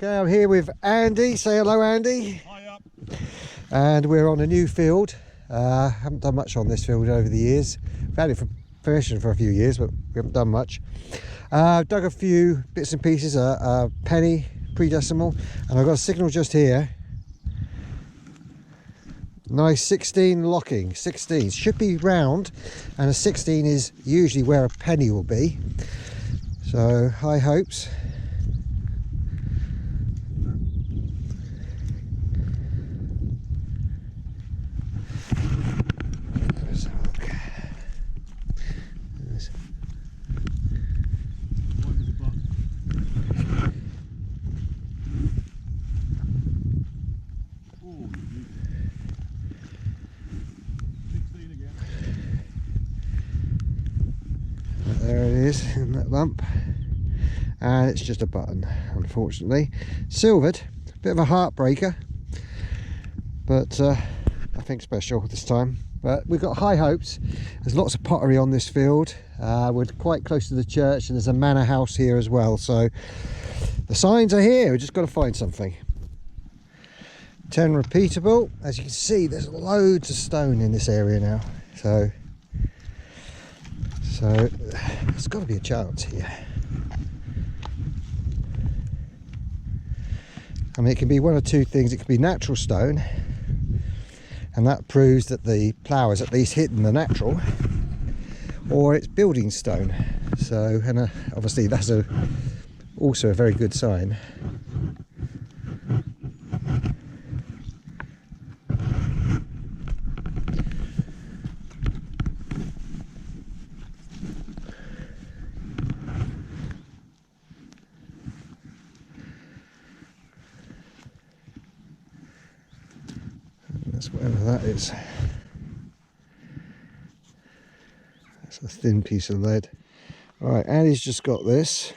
Okay, I'm here with Andy. Say hello, Andy. Hi up. And we're on a new field. Haven't done much on this field over the years. We've had it for fishing for a few years, but we haven't done much. Dug a few bits and pieces, a penny, pre-decimal, and I've got a signal just here. Nice 16 locking, 16. Should be round, and a 16 is usually where a penny will be. So, high hopes. There it is in that lump, and it's just a button, unfortunately. Silvered, bit of a heartbreaker, but nothing special this time. But we've got high hopes. There's lots of pottery on this field. We're quite close to the church, and there's a manor house here as well, so the signs are here. We've just got to find something. 10 repeatable. As you can see, there's loads of stone in this area now, so there's got to be a chance here. I mean, it can be one of two things. It could be natural stone, and that proves that the plough is at least hitting the natural, or it's building stone. So, and obviously that's also a very good sign. That's whatever that is. That's a thin piece of lead. Right, Andy's just got this,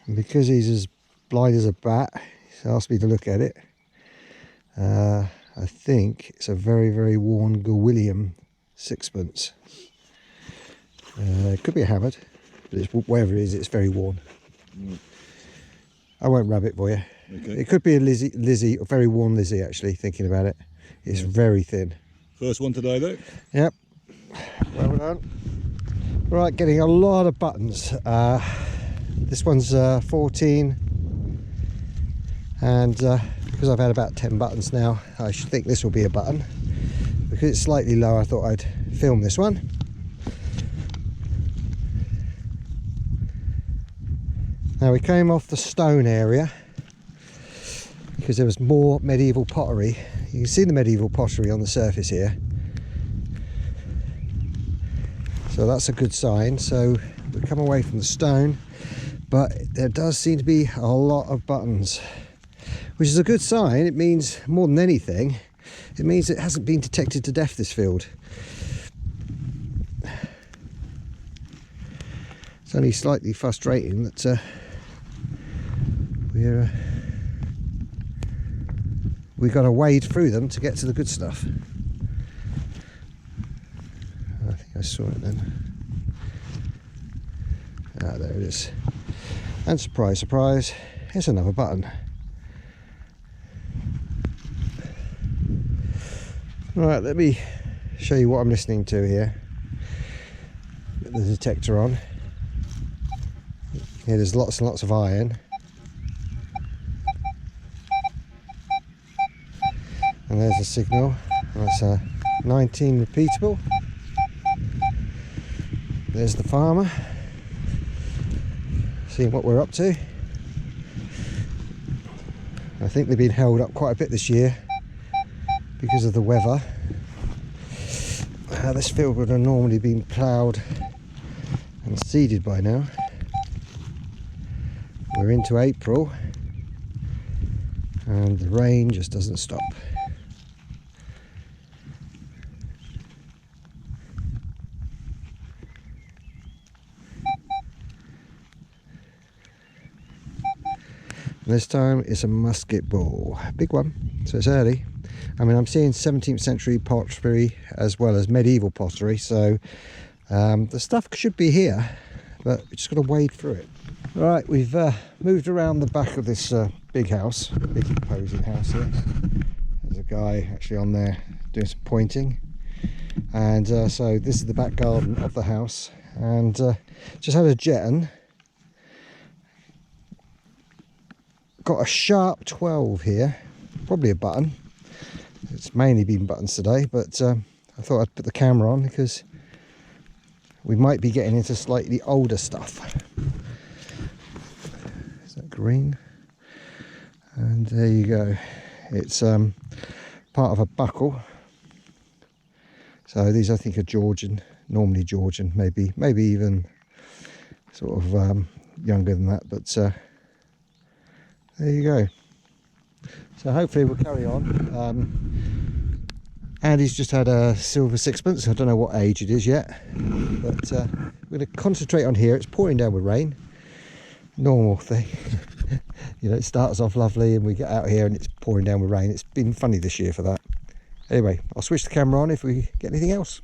and because he's as blind as a bat, he's asked me to look at it. I think it's a very, very worn Gawilliam sixpence. It could be a hammered, but it's, whatever it is, it's very worn. I won't rub it for you. Okay. It could be a Lizzie, a very worn Lizzie, actually, thinking about it. It's very thin. First one today, though? Yep. Well done. Right, getting a lot of buttons. This one's 14. And because I've had about 10 buttons now, I should think this will be a button. Because it's slightly low, I thought I'd film this one. Now, we came off the stone area because there was more medieval pottery. You can see the medieval pottery on the surface here, so that's a good sign. So we come away from the stone, but there does seem to be a lot of buttons, which is a good sign. It means, more than anything, it means it hasn't been detected to death, this field. It's only slightly frustrating that we've got to wade through them to get to the good stuff. I think I saw it then. Ah, there it is. And surprise, surprise, here's another button. Right, let me show you what I'm listening to here. Get the detector on. Here, there's lots and lots of iron. And there's a signal. That's a 19 repeatable. There's the farmer, seeing what we're up to. I think they've been held up quite a bit this year because of the weather. This field would have normally been ploughed and seeded by now. We're into April and the rain just doesn't stop. This time it's a musket ball, big one, so it's early. I mean, I'm seeing 17th century pottery as well as medieval pottery, so the stuff should be here, but we just got to wade through it. Right, we've moved around the back of this big house, big imposing house here. There's a guy actually on there doing some pointing, and so this is the back garden of the house, and just had a jeton. Got a sharp 12 here, probably a button. It's mainly been buttons today, but I thought I'd put the camera on because we might be getting into slightly older stuff. Is that green? And there you go. It's part of a buckle. So these I think are Georgian, normally Georgian, maybe even sort of younger than that, but there you go. So hopefully we'll carry on. Andy's just had a silver sixpence. I don't know what age it is yet, but we're going to concentrate on here. It's pouring down with rain. Normal thing. You know, it starts off lovely and we get out here and it's pouring down with rain. It's been funny this year for that. Anyway, I'll switch the camera on if we get anything else.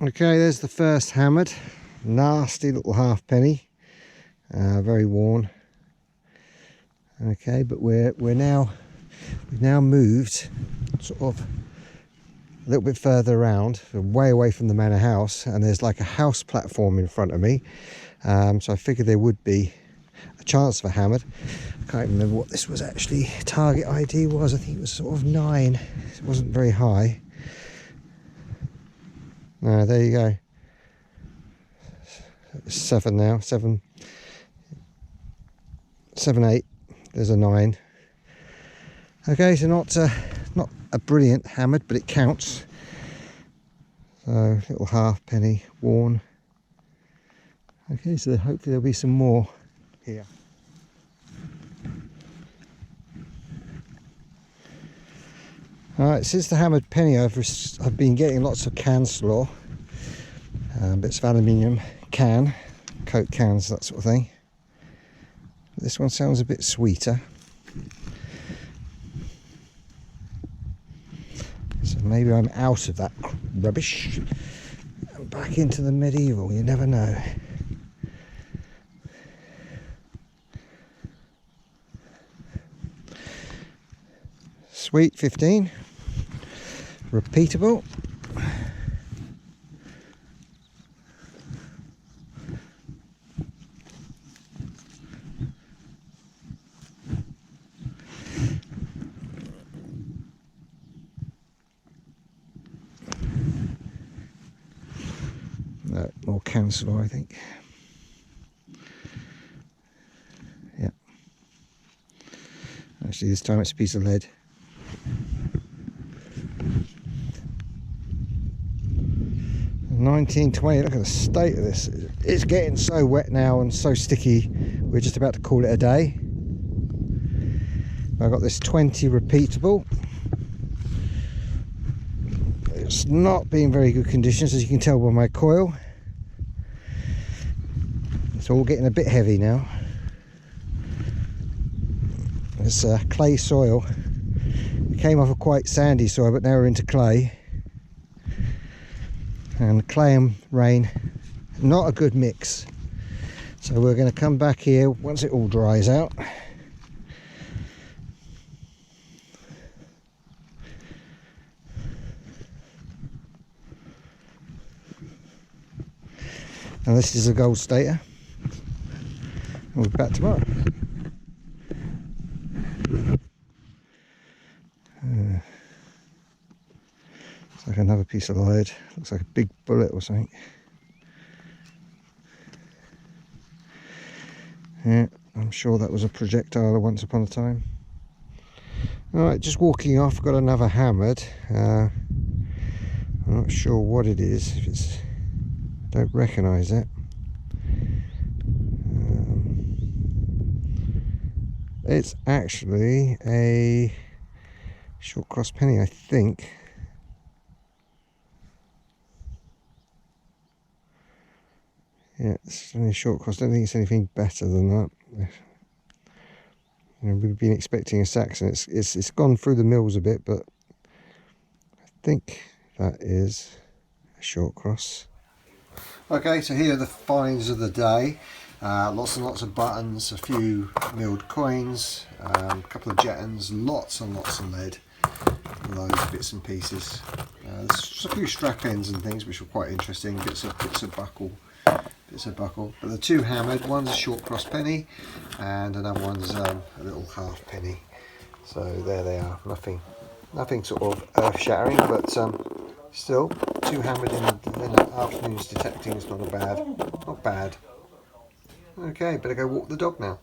Okay, there's the first hammered. Nasty little halfpenny. Very worn. Okay, but we've now moved sort of a little bit further around, way away from the manor house, and there's like a house platform in front of me. So I figured there would be a chance for hammered. I can't remember what this was actually. Target ID was, I think it was sort of 9. It wasn't very high. No, there you go. 7 now. 7, 8. There's a 9. Okay, so not a brilliant hammered, but it counts. So little halfpenny worn. Okay, so hopefully there'll be some more here. Alright, since the hammered penny I've been getting lots of can slaw, bits of aluminium can, Coke cans, that sort of thing. This one sounds a bit sweeter. So maybe I'm out of that rubbish and back into the medieval, you never know. Sweet 15. Repeatable. No, more cancel, I think. Yeah. Actually, this time it's a piece of lead. $19.20. Look at the state of this. It's getting so wet now and so sticky. We're just about to call it a day. I've got this 20 repeatable. It's not been very good conditions, as you can tell by my coil. It's all getting a bit heavy now. It's clay soil. We came off a quite sandy soil, but now we're into clay. And clay and rain, not a good mix. So we're going to come back here once it all dries out. And this is a gold stater. We'll be back tomorrow. It's like another piece of lead. Looks like a big bullet or something. Yeah, I'm sure that was a projectile once upon a time. Alright, just walking off, got another hammered. I'm not sure what it is. If it's, don't recognise it. It's actually a short cross penny, I think. Yeah, it's only a short cross. I don't think it's anything better than that. You know, we've been expecting a Saxon. It's gone through the mills a bit, but I think that is a short cross. Okay, so here are the finds of the day. Lots and lots of buttons, a few milled coins, a couple of jettons, lots and lots of lead, loads of bits and pieces. There's just a few strap ends and things which are quite interesting, bits of buckle. But the two hammered, one's a short cross penny and another one's a little half penny. So there they are, nothing sort of earth shattering, but still, two hammered in the afternoon's detecting is not bad. Okay, better go walk the dog now.